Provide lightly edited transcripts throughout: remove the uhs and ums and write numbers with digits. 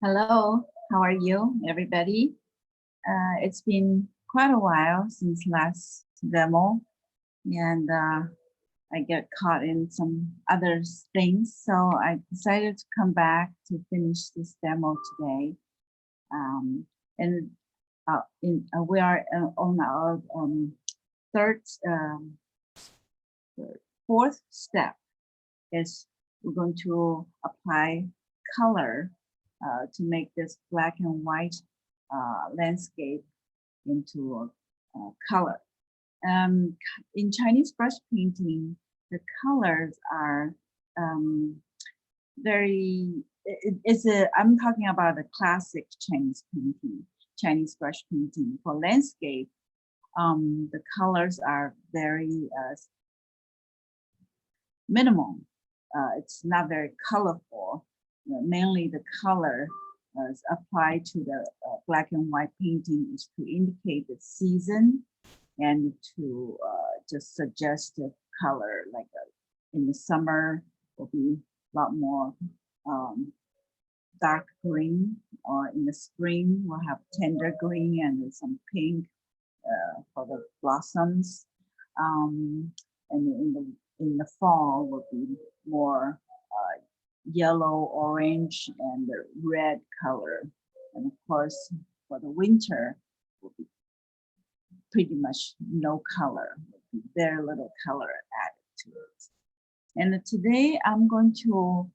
Hello, how are you, everybody? It's been quite a while since last demo, and I get caught in some other things, so I decided to come back to finish this demo today. Um, and we are on our third, fourth step is we're going to apply color to make this black and white landscape into color. In Chinese brush painting, the colors are I'm talking about the classic Chinese painting, Chinese brush painting. For landscape, the colors are very minimal. It's not very colorful. Mainly the color applied to the black and white painting is to indicate the season and to just suggest the color, like in the summer will be a lot more dark green, or in the spring we'll have tender green and some pink for the blossoms. And in the fall will be more yellow, orange, and red color. And of course, for the winter, will be pretty much no color, very little color added to it. And today I'm going to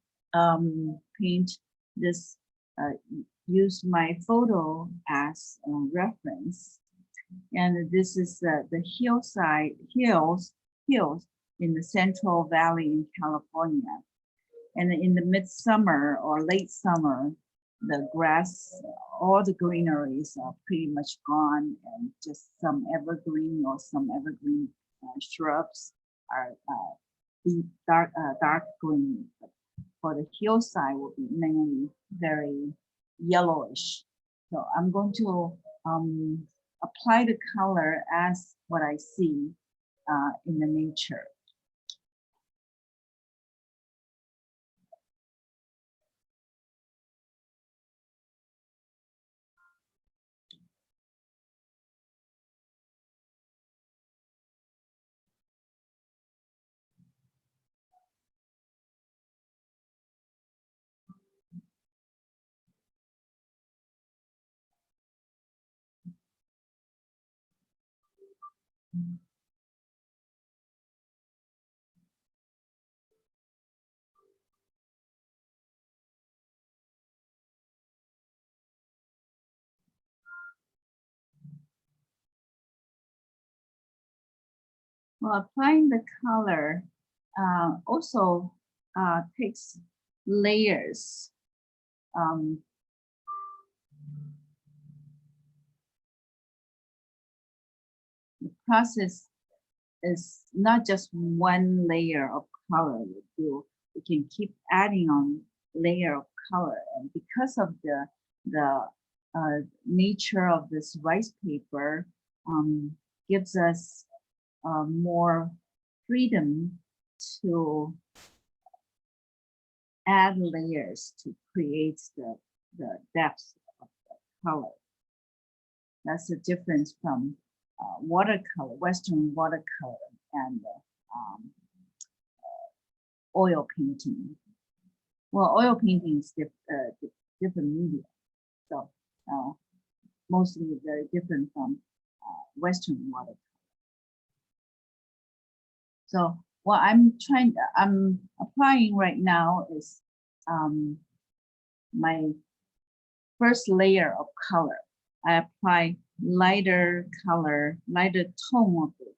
paint this, use my photo as a reference. And this is the hills in the Central Valley in California. And in the midsummer or late summer, the grass, all the greeneries are pretty much gone, and just some evergreen shrubs are deep dark green. But for the hillside will be mainly very yellowish. So I'm going to apply the color as what I see in the nature. Well, applying the color also takes layers. The process is not just one layer of color you do. You can keep adding on layer of color, and because of the nature of this rice paper, gives us more freedom to add layers to create the depth of the color. That's the difference from watercolor, Western watercolor, and oil painting. Well, oil painting is different media, so mostly very different from Western watercolor. So what I'm applying right now is my first layer of color. I apply lighter color, lighter tone of it.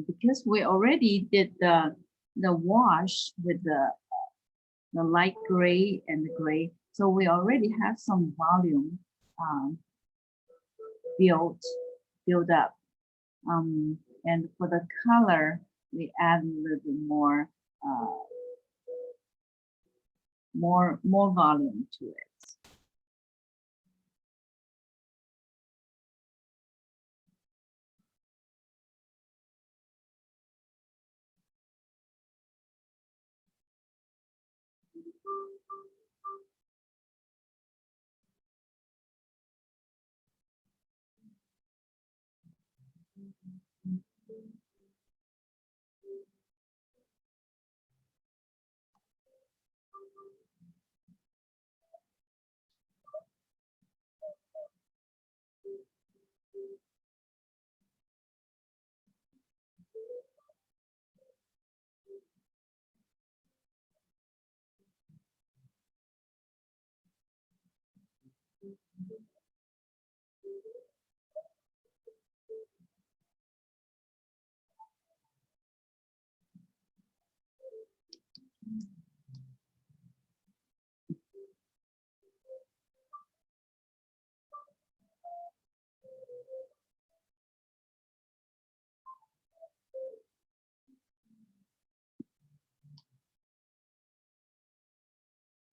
Because we already did the wash with the light gray and the gray, So we already have some volume um, built up. And for the color, we add a little bit more, more volume to it.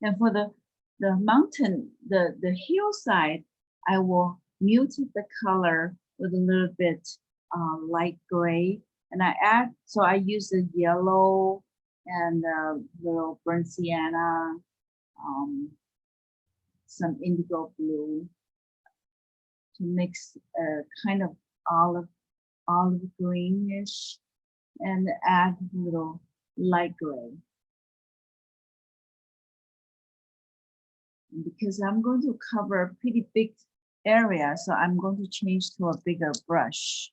And for the mountain, the hillside, I will mute the color with a little bit light gray. And I add, so I use the yellow and little burnt sienna, some indigo blue to mix a kind of olive greenish and add a little light gray. Because I'm going to cover a pretty big area, so I'm going to change to a bigger brush.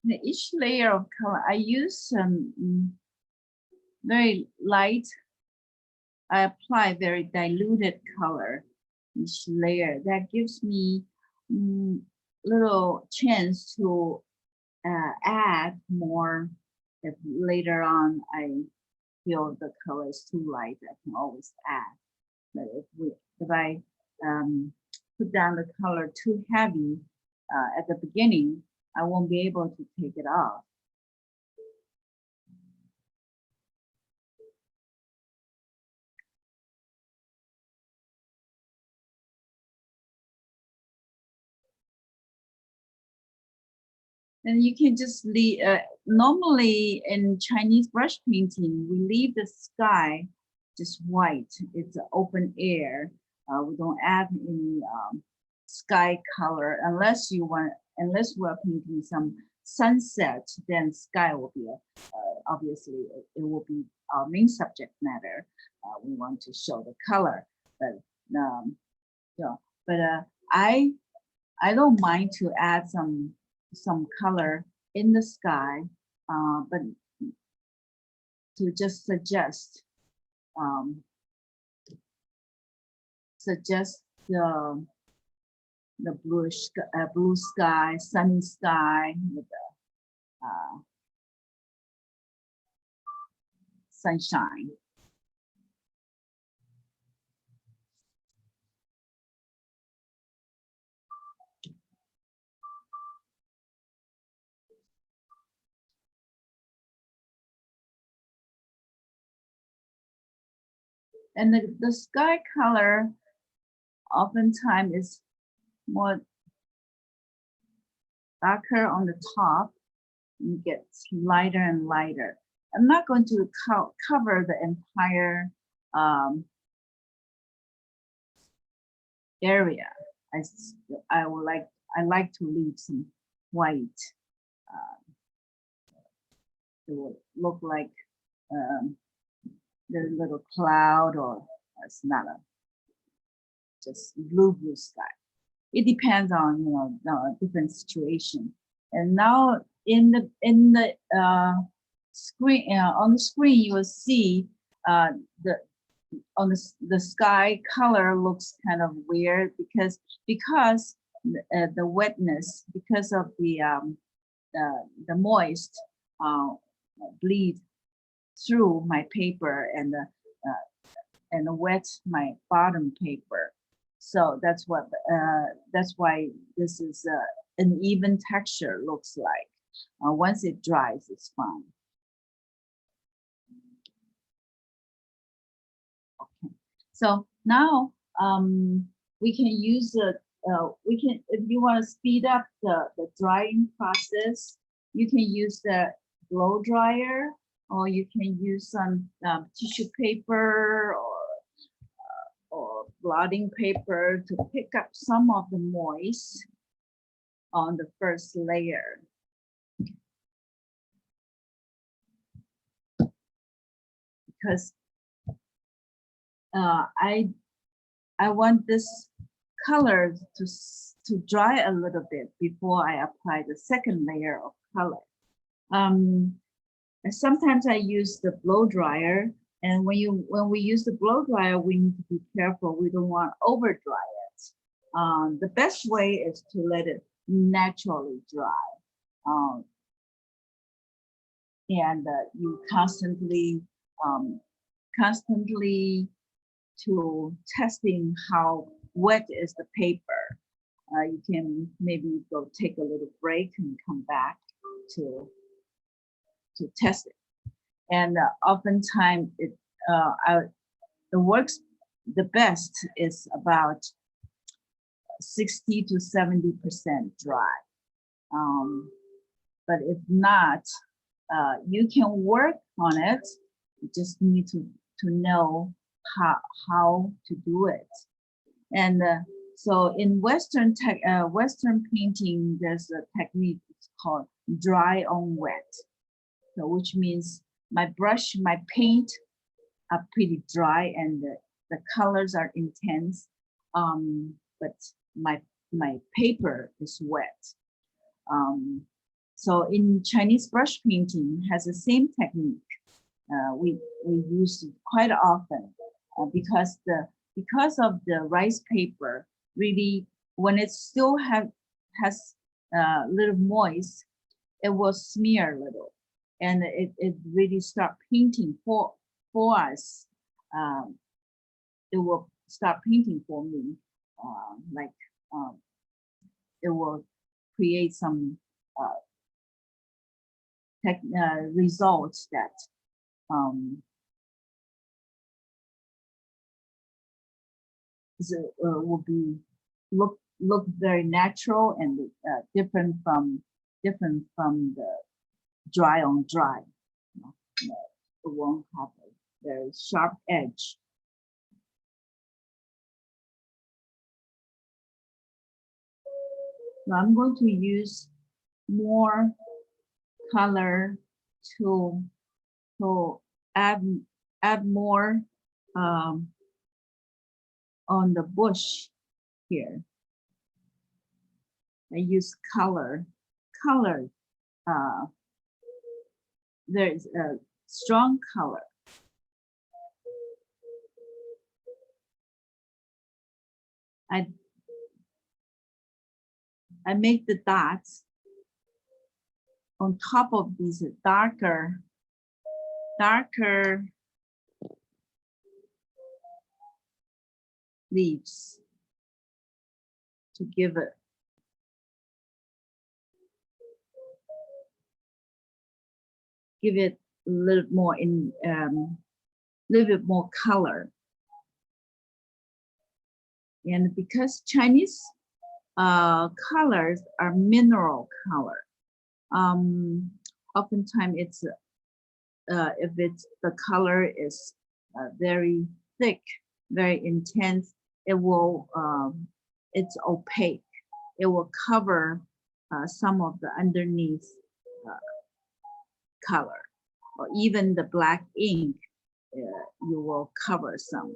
In each layer of color, I use some very light. I apply very diluted color each layer. That gives me little chance to add more. If later on I feel the color is too light, I can always add. But if I put down the color too heavy at the beginning, I won't be able to take it off. And you can just leave, normally in Chinese brush painting, we leave the sky just white. It's open air. We don't add any sky color unless we're painting some sunset, then sky will be, obviously, it will be our main subject matter. We want to show the color, but I don't mind to add some color in the sky, but to just suggest the blue sky, sunny sky with the sunshine. And the sky color oftentimes is more darker on the top and gets lighter and lighter. I'm not going to cover the entire area. I like to leave some white. It will look like the little cloud, or it's not a just blue sky. It depends on the different situation. And now in the screen on the screen you will see the sky color looks kind of weird because the wetness, because of the moist bleed through my paper and wet my bottom paper. So that's why this is an even texture looks like. Once it dries, it's fine. Okay. So now we can use if you want to speed up the drying process, you can use the blow dryer, or you can use some tissue paper or blotting paper to pick up some of the moist on the first layer. Because I want this color to dry a little bit before I apply the second layer of color. Sometimes I use the blow dryer, and when we use the blow dryer, we need to be careful. We don't want to over dry it. The best way is to let it naturally dry, and you constantly to testing how wet is the paper. You can maybe go take a little break and come back to test it. And oftentimes it works the best is about 60 to 70% dry. But if not, you can work on it. You just need to know how to do it. And so in Western painting, there's a technique called dry on wet. So which means my brush, my paint are pretty dry and the colors are intense, but my paper is wet. So in Chinese brush painting has the same technique. We use it quite often because of the rice paper, really when it still has a little moist, it will smear a little, and it really start painting for us. It will start painting for me, it will create some results that will be look very natural and different from the dry on dry. It won't have a very sharp edge. So I'm going to use more color to add more on the bush here. I use color. There is a strong color. I make the dots on top of these darker leaves to give it a little more little bit more color. And because Chinese colors are mineral color, oftentimes it's if it's the color is very thick, very intense, it will it's opaque. It will cover some of the underneath color, or even the black ink, you will cover some.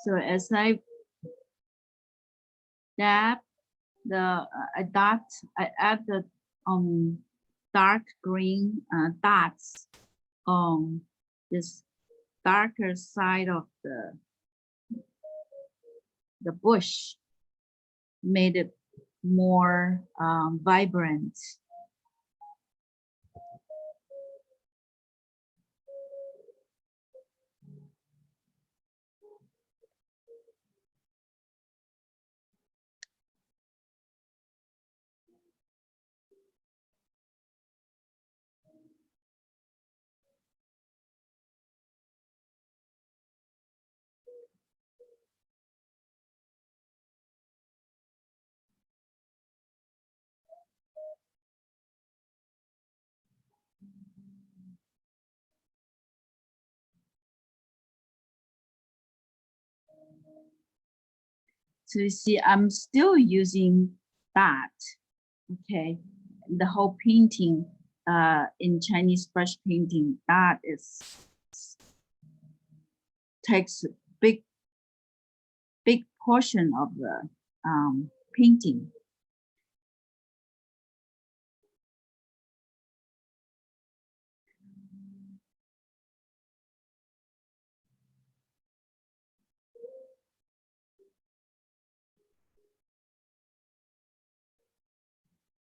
So as I dab I add the dark green dots on this darker side of the bush, made it more vibrant. So you see, I'm still using that. Okay, the whole painting in Chinese brush painting, that is takes big portion of the painting.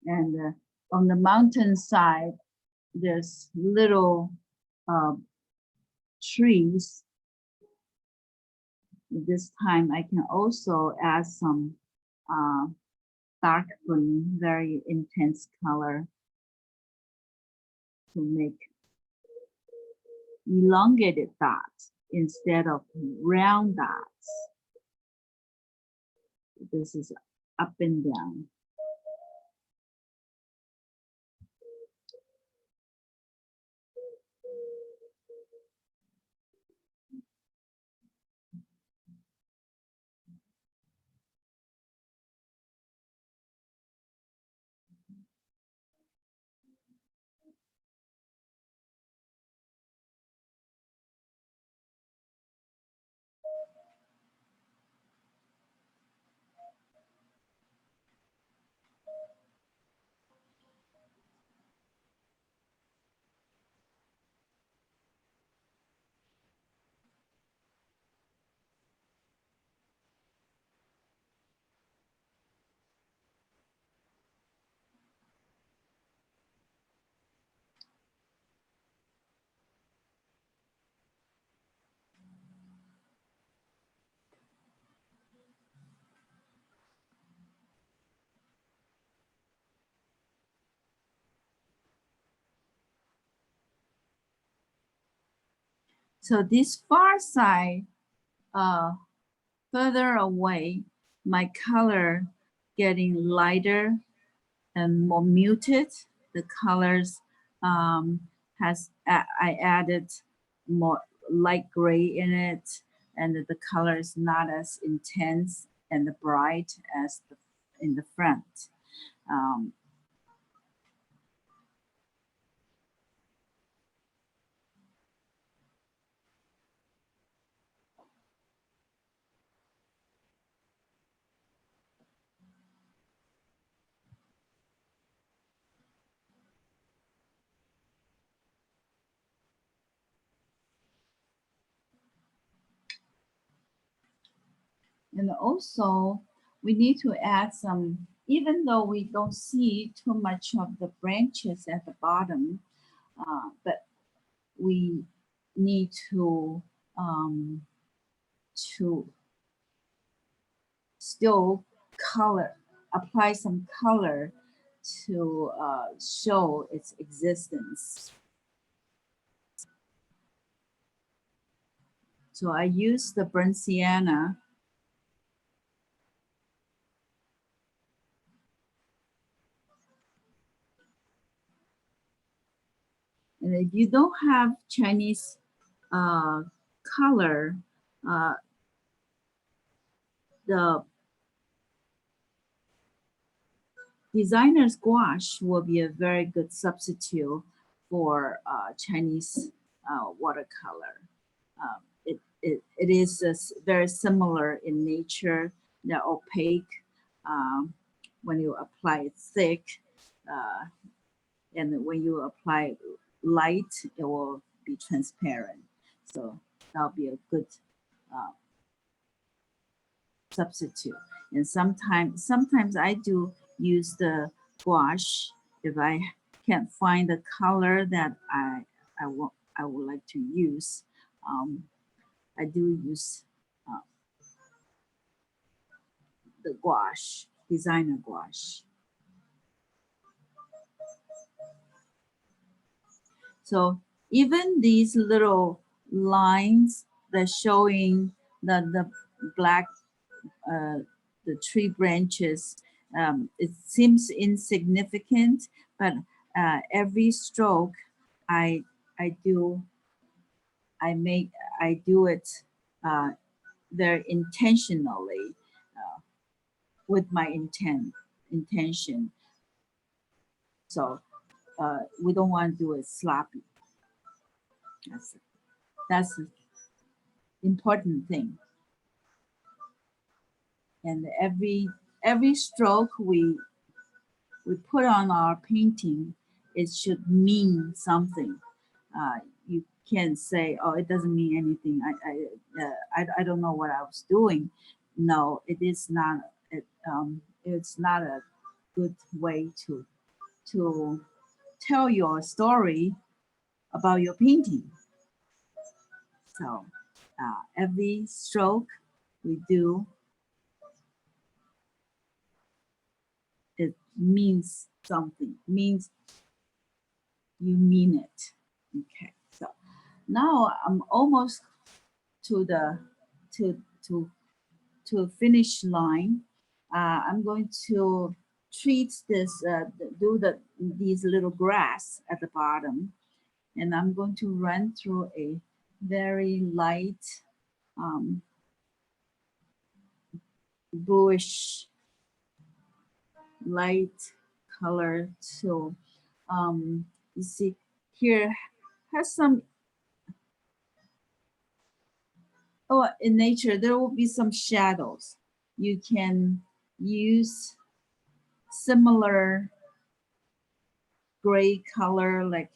And on the mountain side, there's little trees. This time I can also add some dark green, very intense color to make elongated dots instead of round dots. This is up and down. So this far side, further away, my color getting lighter and more muted. The colors I added more light gray in it, and the color is not as intense and bright as in the front. Um, and also we need to add some, even though we don't see too much of the branches at the bottom, but we need to still color, apply some color to show its existence. So I use the burnt sienna. And if you don't have Chinese color, uh, the designer's gouache will be a very good substitute for Chinese watercolor. It is very similar in nature. They're opaque. Um, when you apply it thick, uh, and when you apply light, it will be transparent. So that'll be a good uh, substitute. And sometimes I do use the gouache if I can't find the color that I would like to use. I do use uh, the gouache, designer gouache. So even these little lines that showing the black uh, the tree branches, it seems insignificant, but every stroke I I do I make I do it uh, very intentionally with my intention. So we don't want to do it sloppy. That's the important thing. And every stroke we put on our painting, it should mean something. You can't say, "Oh, it doesn't mean anything. I don't know what I was doing." No, it is not. It's not a good way to tell your story about your painting. So every stroke we do, it means something. Means you mean it. Okay. So now I'm almost to the to to to finish line. I'm going to treat this, do these little grass at the bottom, and I'm going to run through a very light bluish light color. So you see here has some, oh, in nature there will be some shadows. You can use similar gray color, like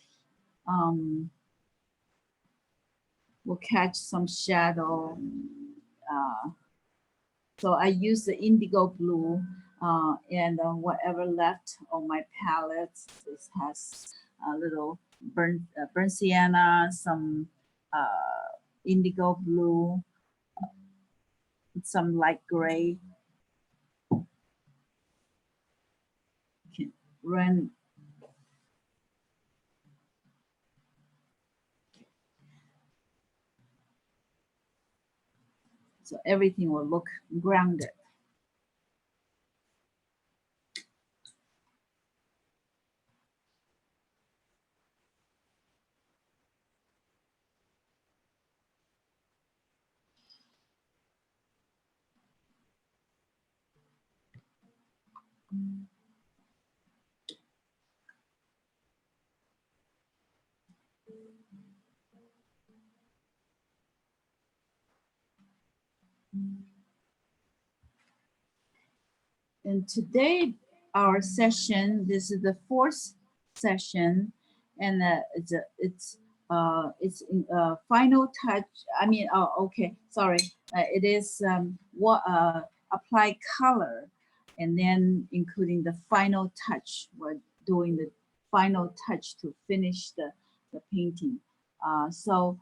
will catch some shadow. Uh, so I use the indigo blue, and whatever left on my palette. This has a little burnt sienna, some indigo blue, some light gray. You can run. So everything will look grounded. And today, our session, this is the fourth session, and it's final touch. I mean, oh, okay, sorry. It is what apply color, and then including the final touch. We're doing the final touch to finish the painting. So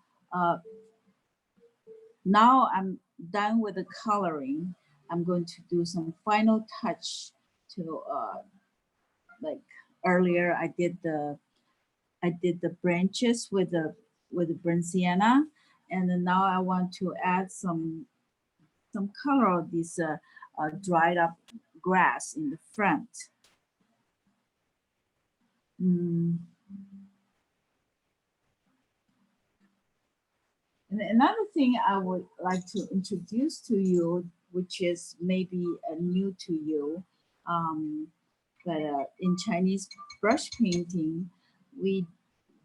now I'm done with the coloring. I'm going to do some final touch to like earlier I did the branches with the burnt sienna, and then now I want to add some color of this dried up grass in the front. Mm. And another thing I would like to introduce to you, which is maybe new to you, but in Chinese brush painting, we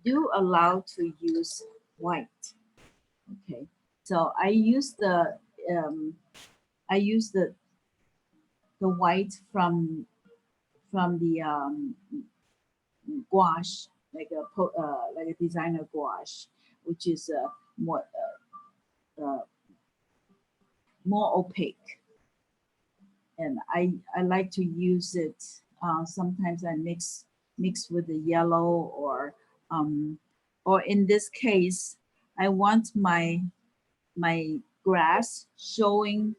do allow to use white. Okay, so um, I use the white from the gouache, like a designer gouache, which is uh, more opaque, and I like to use it. Sometimes I mix with the yellow, um, or in this case, I want my grass showing.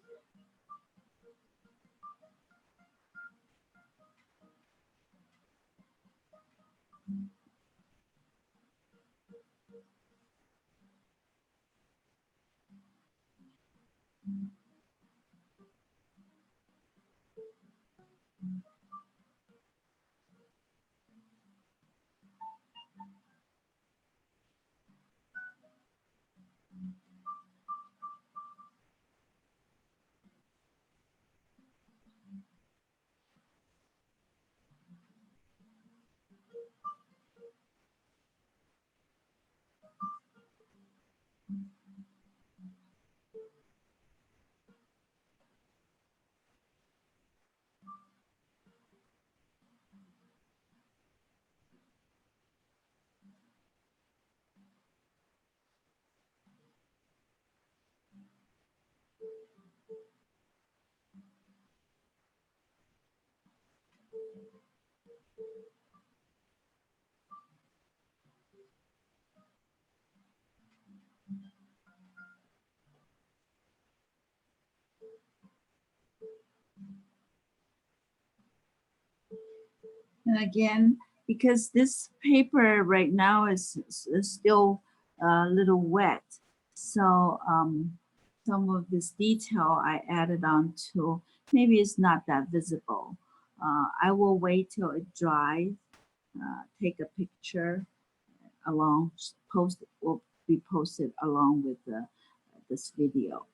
And again, because this paper right now is still a little wet, so some of this detail I added on to, maybe it's not that visible. I will wait till it dries, take a picture along, post will be posted along with this video.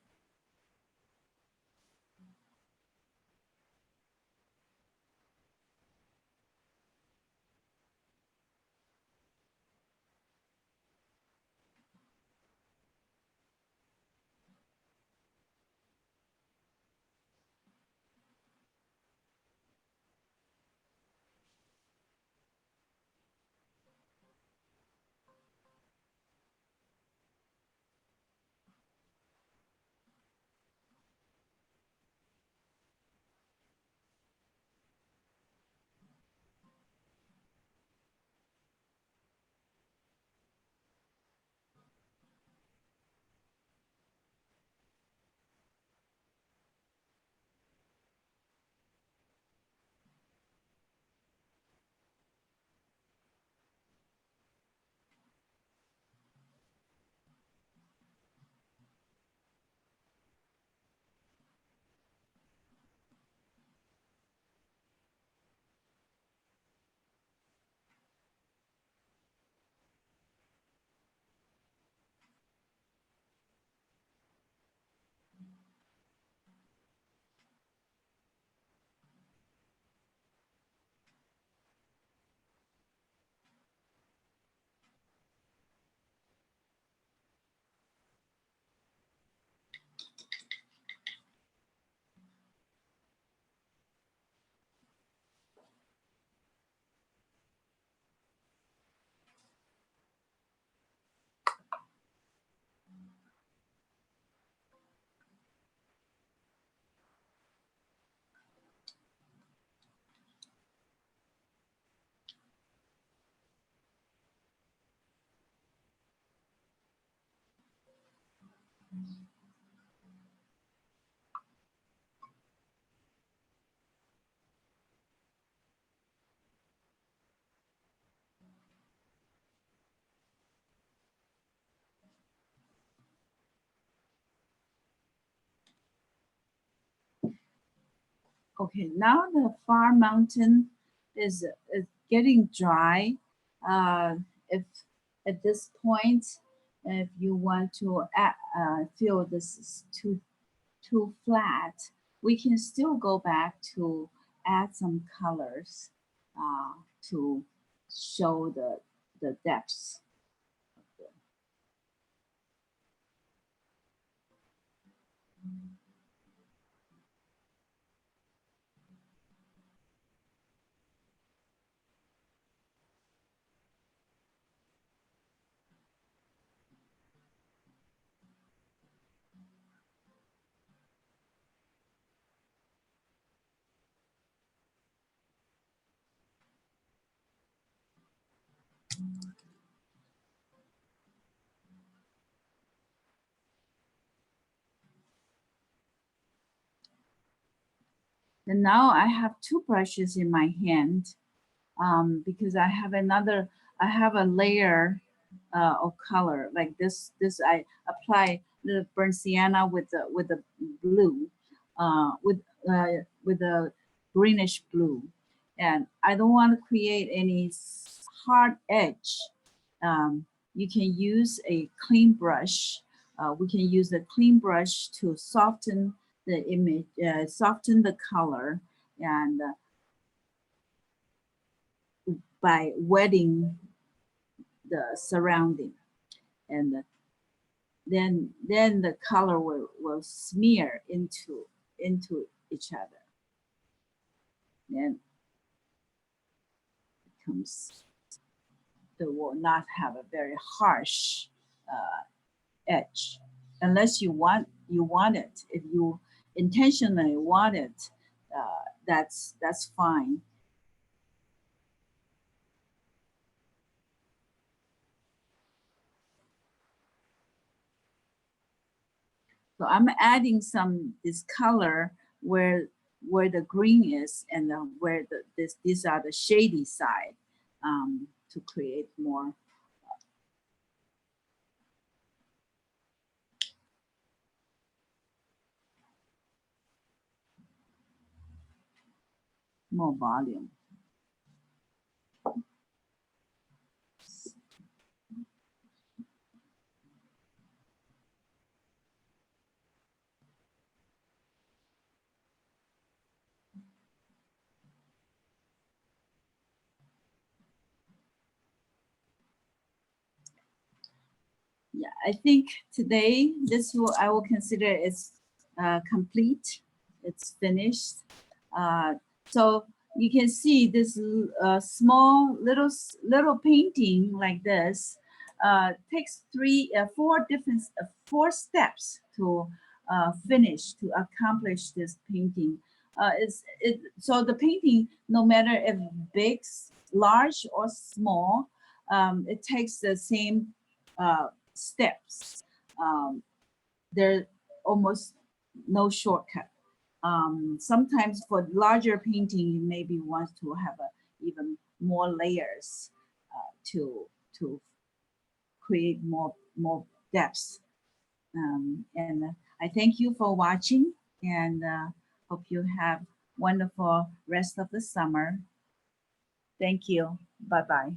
Okay, now the far mountain is getting dry. If at this point, if you want to feel this is too flat, we can still go back to add some colors uh, to show the depths. And now I have two brushes in my hand because I have a layer of color like this. I apply the burnt sienna with the blue, with the greenish blue, and I don't want to create any hard edge. Um, you can use a clean brush. We can use a clean brush to soften the image, soften the color, and by wetting the surrounding, and then the color will smear into each other. Then it comes, it will not have a very harsh edge unless you want it. If you intentionally want it, that's fine. So I'm adding some this color where the green is, and where these are the shady side, to create more volume. Yeah, I think today I will consider it's complete. It's finished. Uh, so you can see this small little painting like this takes four steps to finish to accomplish this painting. So the painting, no matter if big, large, or small, it takes the same steps. There almost no shortcut. Sometimes for larger painting, you maybe want to have even more layers to create more depth. And I thank you for watching, and hope you have wonderful rest of the summer. Thank you. Bye bye.